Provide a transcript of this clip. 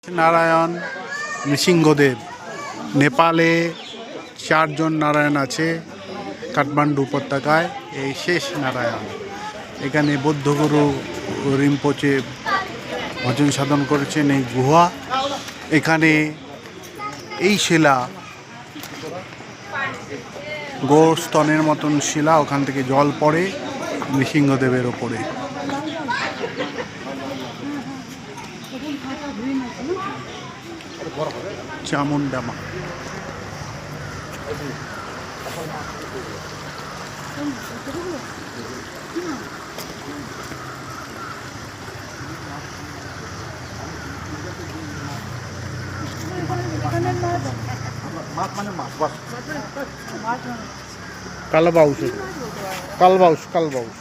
নারায়ণ নৃসিংহদেব। নেপালে 4 জন নারায়ণ আছে। কাঠমান্ডু উপত্যকায় এই শেষ নারায়ণ। এখানে বৌদ্ধগুরু রিম্পোচে ভজন সাধন করেছেন এই গুহা। এখানে এই শিলা গোস্তনের মতন শিলা, ওখান থেকে জল পড়ে নৃসিংহদেবের ওপরে। চামুন্ডা মা। কালবাউস, কালবাউস, কালবাউস।